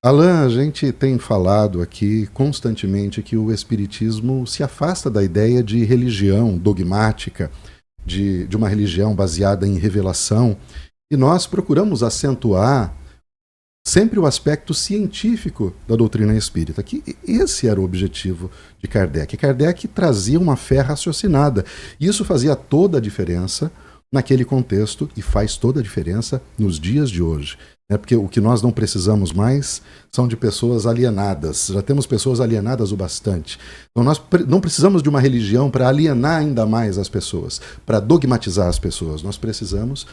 Alain, a gente tem falado aqui constantemente que o Espiritismo se afasta da ideia de religião dogmática, de uma religião baseada em revelação, e nós procuramos acentuar sempre o aspecto científico da doutrina espírita, que esse era o objetivo de Kardec. Kardec trazia uma fé raciocinada, e isso fazia toda a diferença naquele contexto e faz toda a diferença nos dias de hoje. Porque o que nós não precisamos mais são de pessoas alienadas. Já temos pessoas alienadas o bastante. Então nós não precisamos de uma religião para alienar ainda mais as pessoas, para dogmatizar as pessoas. Nós precisamos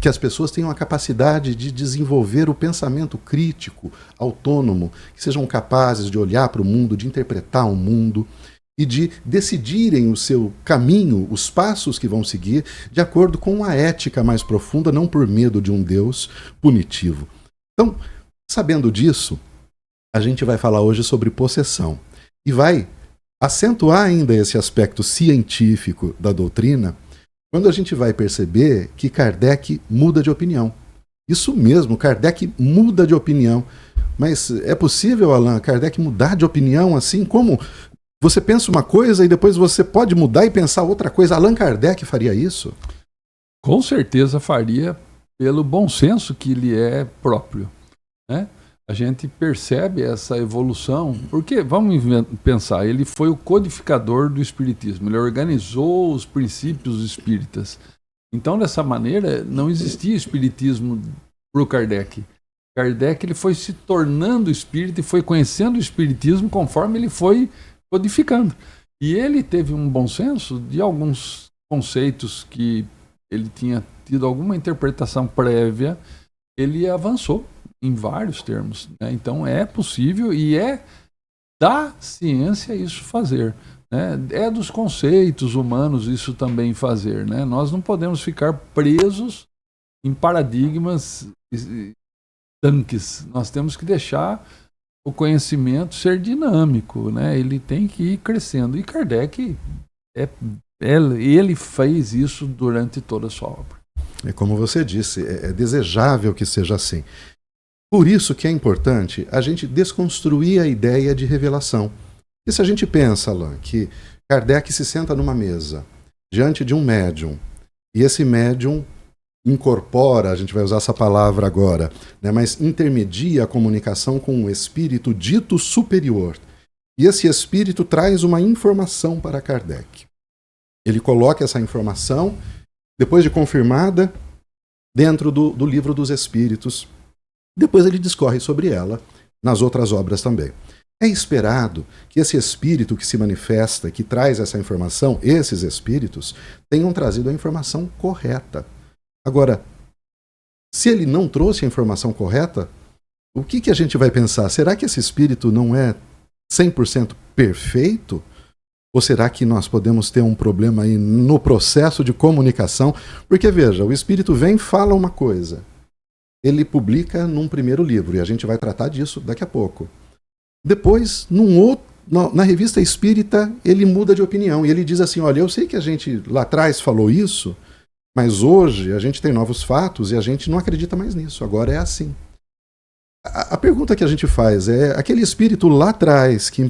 que as pessoas tenham a capacidade de desenvolver o pensamento crítico, autônomo, que sejam capazes de olhar para o mundo, de interpretar o mundo e de decidirem o seu caminho, os passos que vão seguir, de acordo com a ética mais profunda, não por medo de um Deus punitivo. Então, sabendo disso, a gente vai falar hoje sobre possessão e vai acentuar ainda esse aspecto científico da doutrina, quando a gente vai perceber que Kardec muda de opinião. Isso mesmo, Kardec muda de opinião. Mas é possível, Alain, Kardec mudar de opinião assim? Como você pensa uma coisa e depois você pode mudar e pensar outra coisa? Allan Kardec faria isso? Com certeza faria, pelo bom senso que lhe é próprio, né? A gente percebe essa evolução, porque, vamos pensar, ele foi o codificador do espiritismo, ele organizou os princípios espíritas. Então, dessa maneira, não existia espiritismo para o Kardec. Kardec ele foi se tornando espírita e foi conhecendo o espiritismo conforme ele foi codificando. E ele teve um bom senso de alguns conceitos que ele tinha tido alguma interpretação prévia, ele avançou em vários termos, né? Então é possível e é da ciência isso fazer, né? É dos conceitos humanos isso também fazer, né? Nós não podemos ficar presos em paradigmas estanques. Nós temos que deixar o conhecimento ser dinâmico, né? Ele tem que ir crescendo. E Kardec, ele fez isso durante toda a sua obra. É como você disse, é desejável que seja assim. Por isso que é importante a gente desconstruir a ideia de revelação. E se a gente pensa, Alain, que Kardec se senta numa mesa, diante de um médium, e esse médium incorpora, a gente vai usar essa palavra agora, né, mas intermedia a comunicação com um espírito dito superior. E esse espírito traz uma informação para Kardec. Ele coloca essa informação, depois de confirmada, dentro do livro dos Espíritos. Depois ele discorre sobre ela nas outras obras também. É esperado que esse espírito que se manifesta, que traz essa informação, esses espíritos, tenham trazido a informação correta. Agora, se ele não trouxe a informação correta, o que a gente vai pensar? Será que esse espírito não é 100% perfeito? Ou será que nós podemos ter um problema aí no processo de comunicação? Porque, veja, o espírito vem e fala uma coisa. Ele publica num primeiro livro, e a gente vai tratar disso daqui a pouco. Depois, na revista espírita, ele muda de opinião, e ele diz assim, olha, eu sei que a gente lá atrás falou isso, mas hoje a gente tem novos fatos e a gente não acredita mais nisso, agora é assim. A pergunta que a gente faz é, aquele espírito lá atrás, que num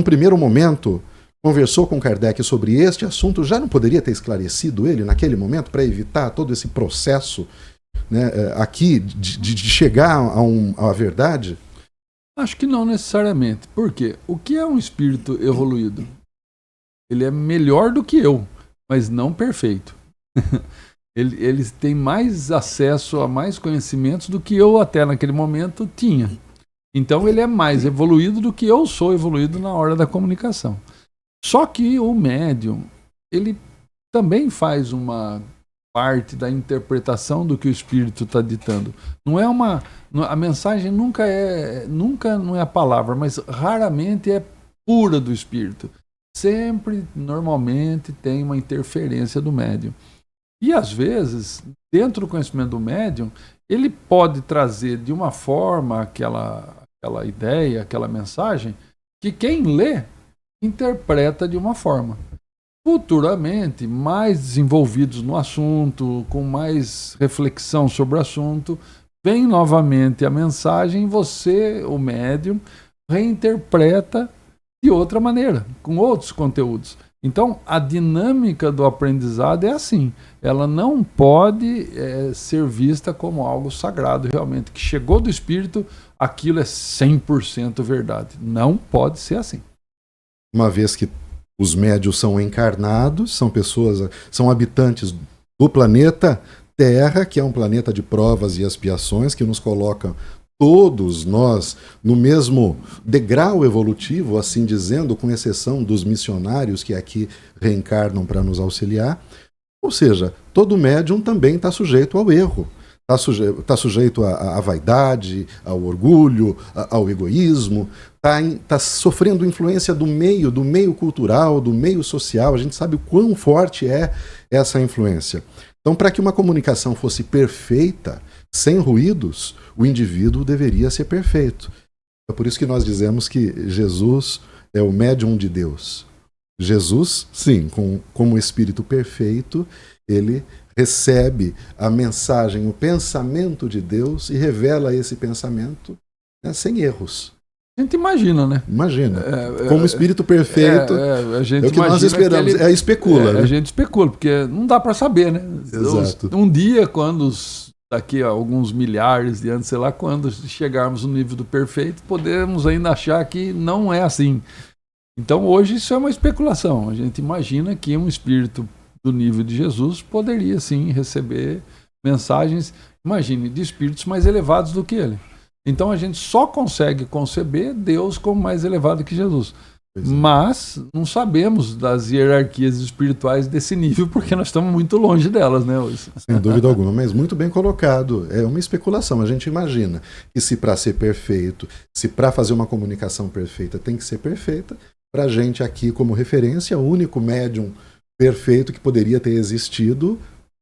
primeiro momento conversou com Kardec sobre este assunto, já não poderia ter esclarecido ele naquele momento para evitar todo esse processo, né, aqui de chegar à verdade? Acho que não necessariamente. Por quê? O que é um espírito evoluído? Ele é melhor do que eu, mas não perfeito. Ele tem mais acesso a mais conhecimentos do que eu até naquele momento tinha. Então ele é mais evoluído do que eu sou evoluído na hora da comunicação. Só que o médium, ele também faz uma parte da interpretação do que o espírito está ditando. A mensagem nunca não é a palavra, mas raramente é pura do espírito. Sempre, normalmente, tem uma interferência do médium. E às vezes, dentro do conhecimento do médium, ele pode trazer de uma forma aquela ideia, aquela mensagem, que quem lê interpreta de uma forma. Futuramente, mais desenvolvidos no assunto, com mais reflexão sobre o assunto, vem novamente a mensagem, você, o médium, reinterpreta de outra maneira, com outros conteúdos. Então, a dinâmica do aprendizado é assim. Ela não pode ser vista como algo sagrado, realmente, que chegou do Espírito, aquilo é 100% verdade. Não pode ser assim. Uma vez que os médiuns são encarnados, são pessoas, são habitantes do planeta Terra, que é um planeta de provas e expiações, que nos coloca todos nós no mesmo degrau evolutivo, assim dizendo, com exceção dos missionários que aqui reencarnam para nos auxiliar. Ou seja, todo médium também está sujeito ao erro, está sujeito à vaidade, ao orgulho, ao egoísmo, está sofrendo influência do meio cultural, do meio social. A gente sabe o quão forte é essa influência. Então, para que uma comunicação fosse perfeita, sem ruídos, o indivíduo deveria ser perfeito. É por isso que nós dizemos que Jesus é o médium de Deus. Jesus, sim, como espírito perfeito, ele recebe a mensagem, o pensamento de Deus e revela esse pensamento, né, sem erros. A gente imagina, né? Imagina. Como espírito perfeito, a gente é o que nós esperamos. Especula. né? A gente especula, porque não dá para saber, né? Exato. Um dia, quando daqui a alguns milhares de anos, sei lá, quando chegarmos no nível do perfeito, podemos ainda achar que não é assim. Então, hoje, isso é uma especulação. A gente imagina que um espírito do nível de Jesus poderia, sim, receber mensagens, imagine, de espíritos mais elevados do que ele. Então a gente só consegue conceber Deus como mais elevado que Jesus. Mas não sabemos das hierarquias espirituais desse nível, porque nós estamos muito longe delas, né, hoje. Sem dúvida alguma, mas muito bem colocado. É uma especulação. A gente imagina que se para ser perfeito, se para fazer uma comunicação perfeita tem que ser perfeita, para a gente aqui como referência, o único médium perfeito que poderia ter existido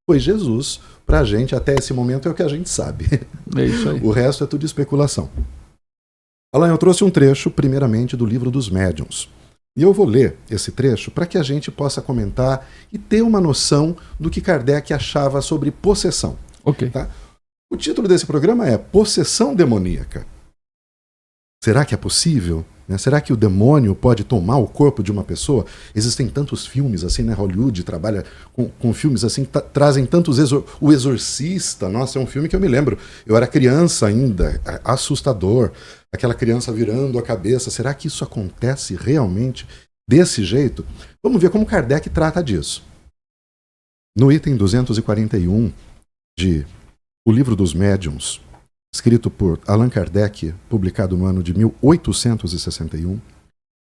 foi Jesus. Para a gente, até esse momento, é o que a gente sabe. É isso aí. O resto é tudo especulação. Alain, eu trouxe um trecho, primeiramente, do Livro dos Médiuns. E eu vou ler esse trecho para que a gente possa comentar e ter uma noção do que Kardec achava sobre possessão. Ok. Tá? O título desse programa é Possessão Demoníaca. Será que é possível? Será que o demônio pode tomar o corpo de uma pessoa? Existem tantos filmes assim, né? Hollywood trabalha com filmes assim, trazem tantos... O Exorcista, nossa, é um filme que eu me lembro. Eu era criança ainda, assustador. Aquela criança virando a cabeça. Será que isso acontece realmente desse jeito? Vamos ver como Kardec trata disso. No item 241 de O Livro dos Médiuns, escrito por Allan Kardec, publicado no ano de 1861,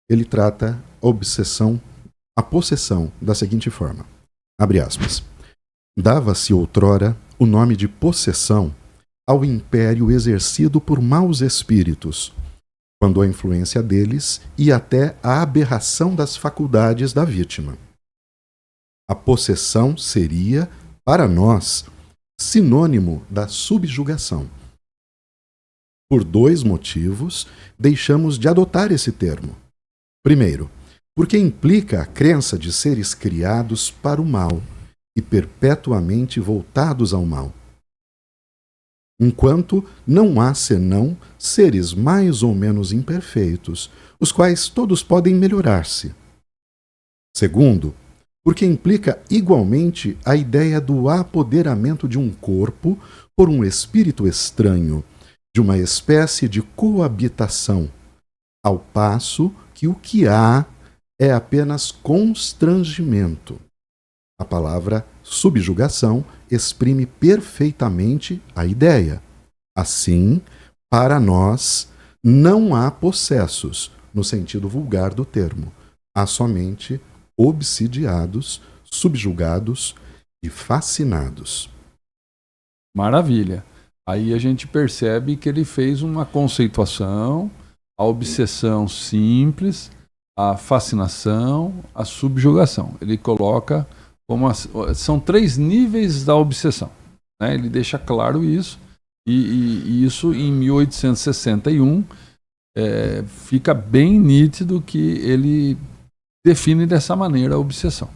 ele trata a possessão da seguinte forma, abre aspas, dava-se outrora o nome de possessão ao império exercido por maus espíritos, quando a influência deles ia até a aberração das faculdades da vítima. A possessão seria, para nós, sinônimo da subjugação. Por dois motivos, deixamos de adotar esse termo. Primeiro, porque implica a crença de seres criados para o mal e perpetuamente voltados ao mal. Enquanto não há senão seres mais ou menos imperfeitos, os quais todos podem melhorar-se. Segundo, porque implica igualmente a ideia do apoderamento de um corpo por um espírito estranho, de uma espécie de coabitação, ao passo que o que há é apenas constrangimento. A palavra subjugação exprime perfeitamente a ideia. Assim, para nós, não há possessos, no sentido vulgar do termo. Há somente obsidiados, subjugados e fascinados. Maravilha. Aí a gente percebe que ele fez uma conceituação, a obsessão simples, a fascinação, a subjugação. Ele coloca como são 3 níveis da obsessão, né? Ele deixa claro isso, e isso em 1861 fica bem nítido que ele define dessa maneira a obsessão.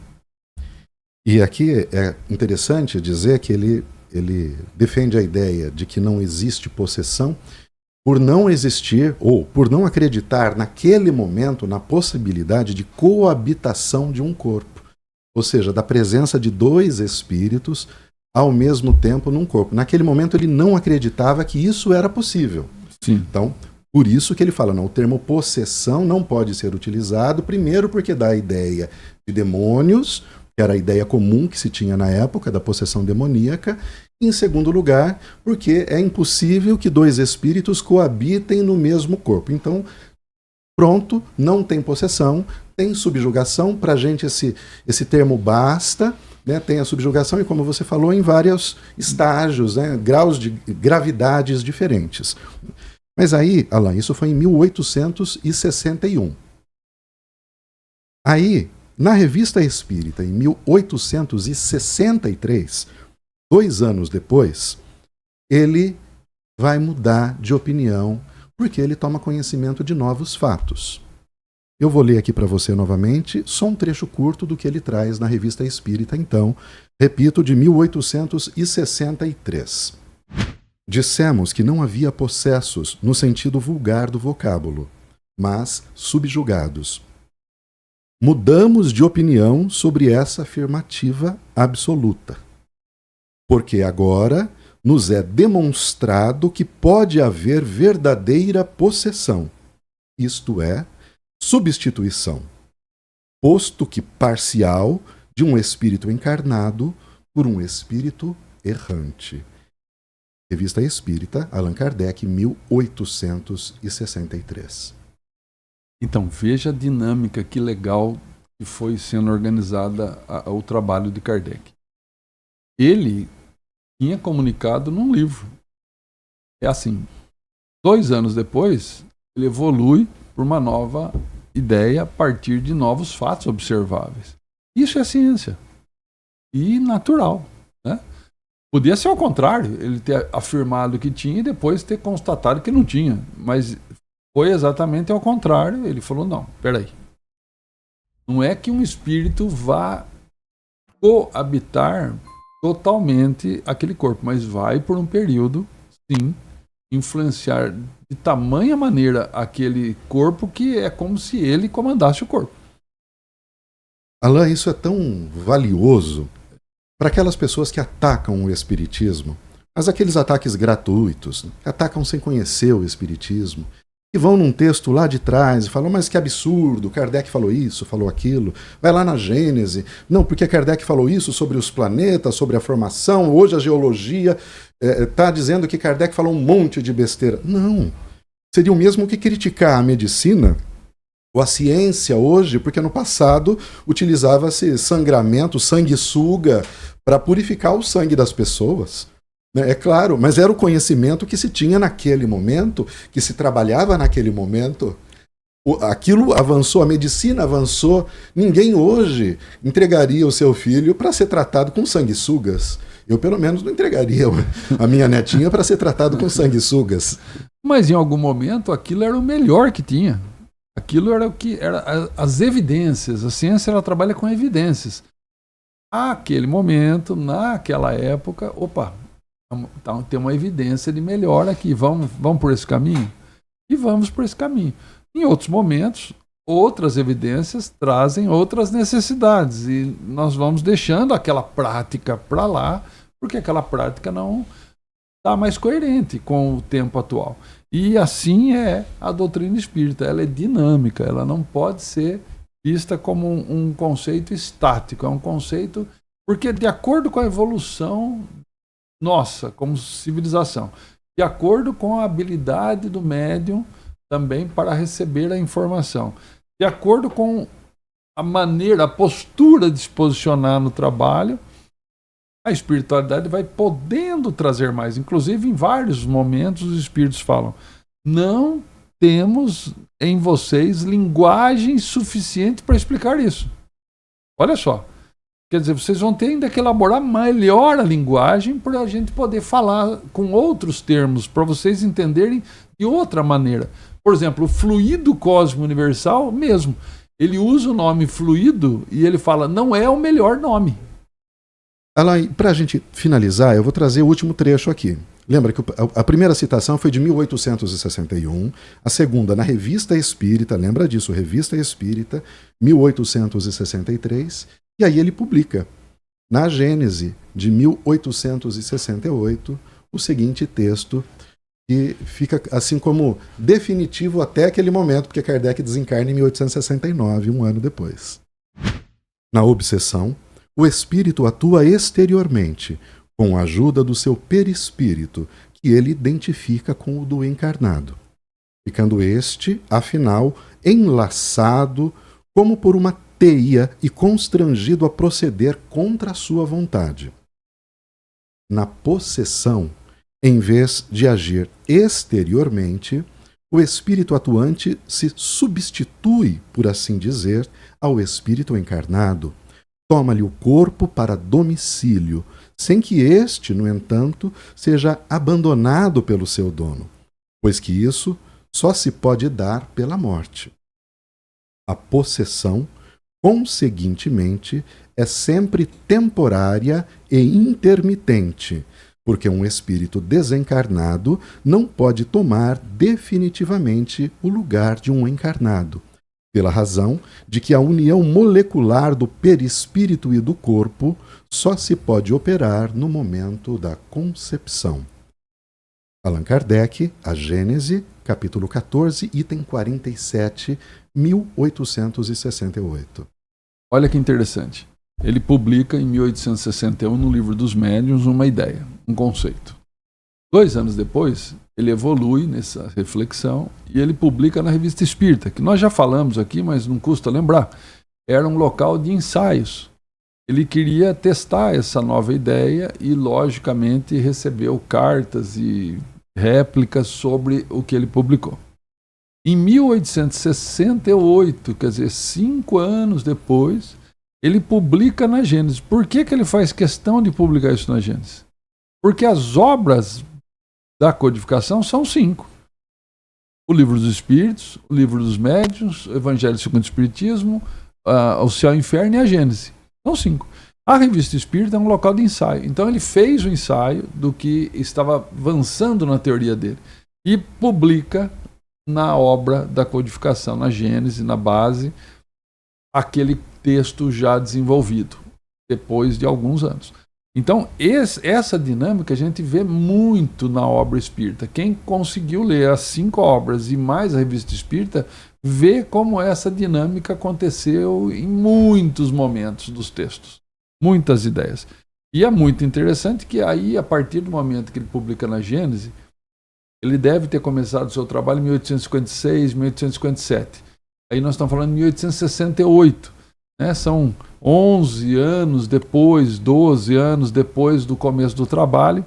E aqui é interessante dizer que ele ele defende a ideia de que não existe possessão por não existir ou por não acreditar naquele momento na possibilidade de coabitação de um corpo, ou seja, da presença de dois espíritos ao mesmo tempo num corpo. Naquele momento ele não acreditava que isso era possível. Sim. Então, por isso que ele fala, não, o termo possessão não pode ser utilizado, primeiro porque dá a ideia de demônios, que era a ideia comum que se tinha na época da possessão demoníaca, e em segundo lugar, porque é impossível que dois espíritos coabitem no mesmo corpo. Então, pronto, não tem possessão, tem subjugação, para a gente esse termo basta, né? Tem a subjugação e, como você falou, em vários estágios, né? Graus de gravidades diferentes. Mas aí, Alain, isso foi em 1861. Aí, na Revista Espírita, em 1863, 2 anos depois, ele vai mudar de opinião, porque ele toma conhecimento de novos fatos. Eu vou ler aqui para você novamente, só um trecho curto do que ele traz na Revista Espírita, então, repito, de 1863. Dissemos que não havia possessos no sentido vulgar do vocábulo, mas subjugados. Mudamos de opinião sobre essa afirmativa absoluta, porque agora nos é demonstrado que pode haver verdadeira possessão, isto é, substituição, posto que parcial, de um espírito encarnado por um espírito errante. Revista Espírita, Allan Kardec, 1863. Então, veja a dinâmica, que legal que foi sendo organizada o trabalho de Kardec. Ele tinha comunicado num livro. É assim, 2 anos depois, ele evolui por uma nova ideia a partir de novos fatos observáveis. Isso é ciência. E natural, né? Podia ser ao contrário, ele ter afirmado que tinha e depois ter constatado que não tinha. Mas foi exatamente ao contrário. Ele falou, não, peraí. Não é que um espírito vá coabitar totalmente aquele corpo, mas vai por um período, sim, influenciar de tamanha maneira aquele corpo que é como se ele comandasse o corpo. Alain, isso é tão valioso para aquelas pessoas que atacam o espiritismo, mas aqueles ataques gratuitos, que atacam sem conhecer o espiritismo, que vão num texto lá de trás e falam, mas que absurdo, Kardec falou isso, falou aquilo, vai lá na Gênese, não, porque Kardec falou isso sobre os planetas, sobre a formação, hoje a geologia está dizendo que Kardec falou um monte de besteira. Não, seria o mesmo que criticar a medicina ou a ciência hoje, porque no passado utilizava-se sangramento, sanguessuga, para purificar o sangue das pessoas. É claro, mas era o conhecimento que se tinha naquele momento, que se trabalhava naquele momento. Aquilo avançou, a medicina avançou. Ninguém hoje entregaria o seu filho para ser tratado com sanguessugas. Eu, pelo menos, não entregaria a minha netinha para ser tratado com sanguessugas. Mas, em algum momento, aquilo era o melhor que tinha. Aquilo era o que era as evidências. A ciência, ela trabalha com evidências. Naquele momento, naquela época, opa, então, tem uma evidência de melhor aqui, vamos por esse caminho? E vamos por esse caminho. Em outros momentos, outras evidências trazem outras necessidades e nós vamos deixando aquela prática para lá, porque aquela prática não está mais coerente com o tempo atual. E assim é a doutrina espírita, ela é dinâmica, ela não pode ser vista como um conceito estático, é um conceito, porque de acordo com a evolução nossa, como civilização, de acordo com a habilidade do médium também para receber a informação, de acordo com a maneira, a postura de se posicionar no trabalho, a espiritualidade vai podendo trazer mais. Inclusive, em vários momentos, os espíritos falam, não temos em vocês linguagem suficiente para explicar isso. Olha só. Quer dizer, vocês vão ter ainda que elaborar melhor a linguagem para a gente poder falar com outros termos, para vocês entenderem de outra maneira. Por exemplo, o fluido cósmico universal mesmo. Ele usa o nome fluido e ele fala, não é o melhor nome. Alain, para a gente finalizar, eu vou trazer o último trecho aqui. Lembra que a primeira citação foi de 1861, a segunda na Revista Espírita, lembra disso, Revista Espírita, 1863, e aí ele publica, na Gênese de 1868, o seguinte texto, que fica assim como definitivo até aquele momento, porque Kardec desencarna em 1869, um ano depois. Na obsessão, o espírito atua exteriormente, com a ajuda do seu perispírito, que ele identifica com o do encarnado, ficando este, afinal, enlaçado como por uma teia e constrangido a proceder contra a sua vontade. Na possessão, em vez de agir exteriormente, o espírito atuante se substitui, por assim dizer, ao espírito encarnado, toma-lhe o corpo para domicílio, sem que este, no entanto, seja abandonado pelo seu dono, pois que isso só se pode dar pela morte. A possessão, conseguintemente, é sempre temporária e intermitente, porque um espírito desencarnado não pode tomar definitivamente o lugar de um encarnado, pela razão de que a união molecular do perispírito e do corpo só se pode operar no momento da concepção. Allan Kardec, A Gênese, capítulo 14, item 47, 1868. Olha que interessante. Ele publica em 1861, no Livro dos Médiuns, uma ideia, um conceito. 2 anos depois, ele evolui nessa reflexão e ele publica na Revista Espírita, que nós já falamos aqui, mas não custa lembrar. Era um local de ensaios. Ele queria testar essa nova ideia e, logicamente, recebeu cartas e réplicas sobre o que ele publicou. Em 1868, quer dizer, 5 anos depois, ele publica na Gênese. Por que ele faz questão de publicar isso na Gênese? Porque as obras da codificação são 5. O Livro dos Espíritos, o Livro dos Médiuns, o Evangelho segundo o Espiritismo, o Céu e o Inferno e a Gênese. São 5. A Revista Espírita é um local de ensaio. Então ele fez o ensaio do que estava avançando na teoria dele e publica na obra da codificação, na Gênese, na base, aquele texto já desenvolvido, depois de alguns anos. Então, essa dinâmica a gente vê muito na obra espírita. Quem conseguiu ler as 5 obras e mais a Revista Espírita, vê como essa dinâmica aconteceu em muitos momentos dos textos. Muitas ideias. E é muito interessante que aí, a partir do momento que ele publica na Gênese, ele deve ter começado o seu trabalho em 1856, 1857. Aí nós estamos falando de 1868. Né? São 11 anos depois, 12 anos depois do começo do trabalho.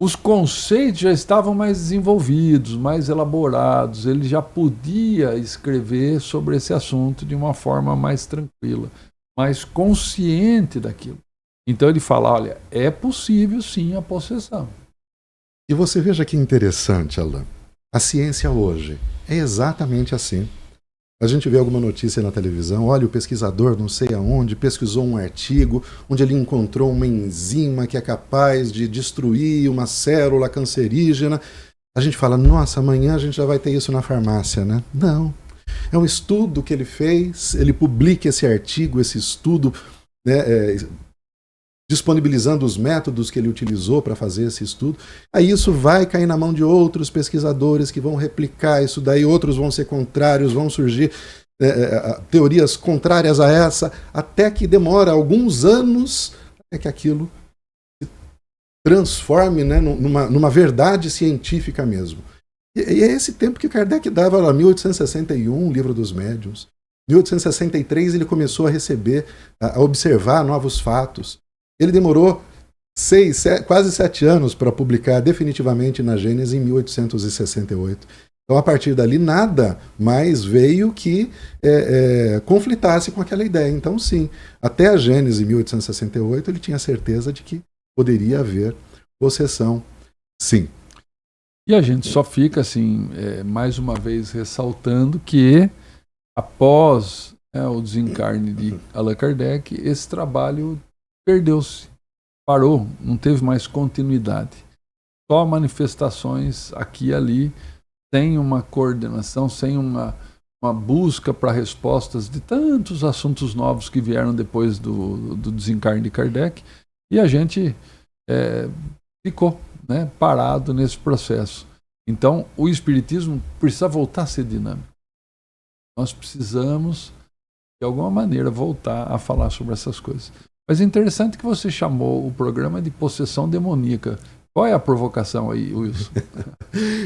Os conceitos já estavam mais desenvolvidos, mais elaborados. Ele já podia escrever sobre esse assunto de uma forma mais tranquila, mais consciente daquilo. Então ele fala, olha, é possível sim a possessão. E você veja que interessante, Alain. A ciência hoje é exatamente assim. A gente vê alguma notícia na televisão, olha, o pesquisador não sei aonde pesquisou um artigo onde ele encontrou uma enzima que é capaz de destruir uma célula cancerígena. A gente fala, nossa, amanhã a gente já vai ter isso na farmácia, né? Não. É um estudo que ele fez, ele publica esse artigo, esse estudo, né, disponibilizando os métodos que ele utilizou para fazer esse estudo. Aí isso vai cair na mão de outros pesquisadores que vão replicar isso daí, outros vão ser contrários, vão surgir teorias contrárias a essa, até que demora alguns anos até que aquilo se transforme, né, numa verdade científica mesmo. E é esse tempo que Kardec dava lá, 1861, Livro dos Médiuns. 1863 ele começou a receber, a observar novos fatos. Ele demorou quase 7 anos para publicar definitivamente na Gênese em 1868. Então, a partir dali, nada mais veio que conflitasse com aquela ideia. Então, sim, até a Gênese em 1868, ele tinha certeza de que poderia haver possessão, sim. E a gente só fica, assim, mais uma vez ressaltando que, após o desencarne de Allan Kardec, esse trabalho perdeu-se. parou, não teve mais continuidade. Só manifestações aqui e ali, sem uma coordenação, sem uma busca para respostas de tantos assuntos novos que vieram depois do desencarne de Kardec, e a gente ficou, né, parado nesse processo. Então, o Espiritismo precisa voltar a ser dinâmico. Nós precisamos, de alguma maneira, voltar a falar sobre essas coisas. Mas é interessante que você chamou o programa de possessão demoníaca. Qual é a provocação aí, Wilson?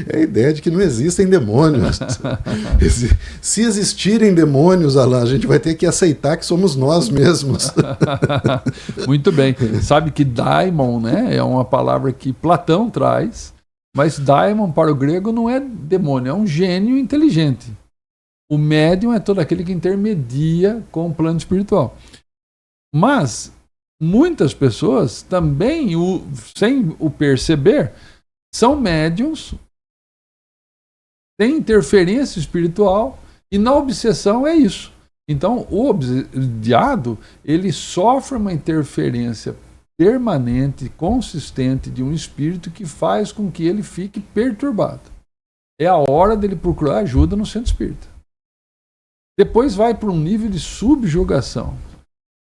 É a ideia de que não existem demônios. Se existirem demônios, Alain, a gente vai ter que aceitar que somos nós mesmos. Muito bem. Sabe que daimon, né, é uma palavra que Platão traz, mas daimon para o grego não é demônio, é um gênio inteligente. O médium é todo aquele que intermedia com o plano espiritual. Mas muitas pessoas também, sem o perceber, são médiums, têm interferência espiritual, e na obsessão é isso. Então, o obsidiado, ele sofre uma interferência permanente, consistente de um espírito que faz com que ele fique perturbado. É a hora dele procurar ajuda no centro espírita. Depois vai para um nível de subjugação,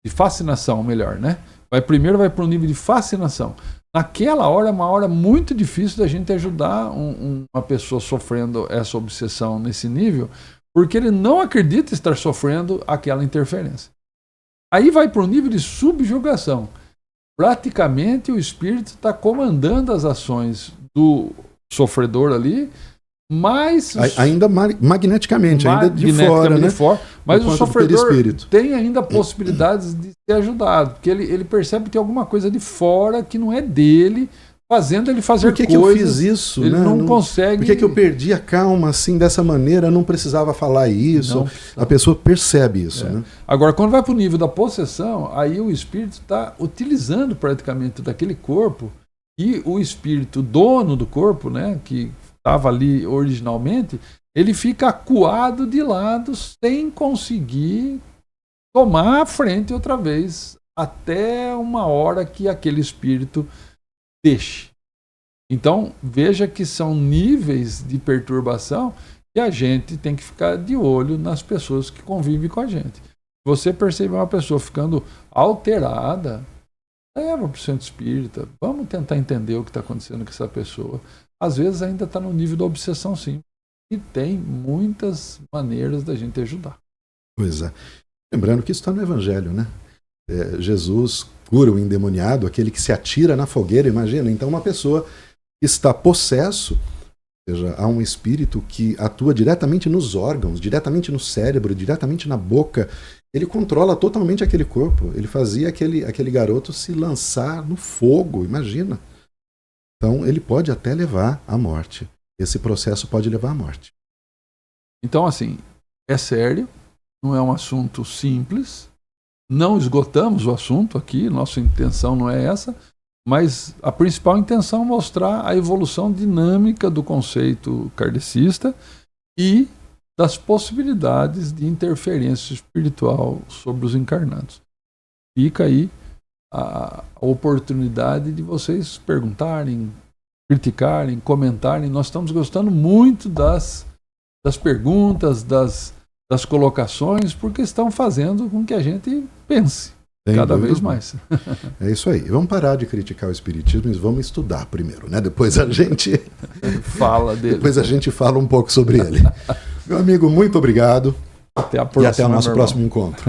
de fascinação, melhor, né? Primeiro vai para um nível de fascinação. Naquela hora é uma hora muito difícil da gente ajudar uma pessoa sofrendo essa obsessão nesse nível, porque ele não acredita estar sofrendo aquela interferência. Aí vai para um nível de subjugação. Praticamente o espírito está comandando as ações do sofredor ali, mas ainda magneticamente, ainda de fora, né? Mas o sofredor tem ainda possibilidades de ser ajudado, porque ele percebe que tem alguma coisa de fora que não é dele, fazendo ele fazer coisas. Por que eu fiz isso? Ele não consegue. Por que eu perdi a calma assim, dessa maneira? Eu não precisava falar isso. A pessoa percebe isso. Né? Agora, quando vai para o nível da possessão, aí o espírito está utilizando praticamente daquele corpo, e o espírito dono do corpo, né, que estava ali originalmente, ele fica acuado de lado sem conseguir tomar a frente outra vez, até uma hora que aquele espírito deixe. Então, veja que são níveis de perturbação que a gente tem que ficar de olho nas pessoas que convivem com a gente. Se você perceber uma pessoa ficando alterada, leva para o centro espírita, vamos tentar entender o que está acontecendo com essa pessoa. Às vezes ainda está no nível da obsessão, sim. E tem muitas maneiras da gente ajudar. Pois é. Lembrando que isso está no Evangelho, né? Jesus cura o endemoniado, aquele que se atira na fogueira, imagina. Então uma pessoa que está possesso, ou seja, há um espírito que atua diretamente nos órgãos, diretamente no cérebro, diretamente na boca. Ele controla totalmente aquele corpo. Ele fazia aquele garoto se lançar no fogo, imagina. Então, ele pode até levar à morte. Esse processo pode levar à morte. Então, assim, é sério, não é um assunto simples, não esgotamos o assunto aqui, nossa intenção não é essa, mas a principal intenção é mostrar a evolução dinâmica do conceito kardecista e das possibilidades de interferência espiritual sobre os encarnados. Fica aí a oportunidade de vocês perguntarem, criticarem, comentarem. Nós estamos gostando muito das perguntas, das colocações, porque estão fazendo com que a gente pense cada vez mais. É isso aí. Vamos parar de criticar o Espiritismo e vamos estudar primeiro, né? Depois a gente fala dele. Depois a gente fala um pouco sobre ele. Meu amigo, muito obrigado. Até a próxima, e até o nosso próximo encontro.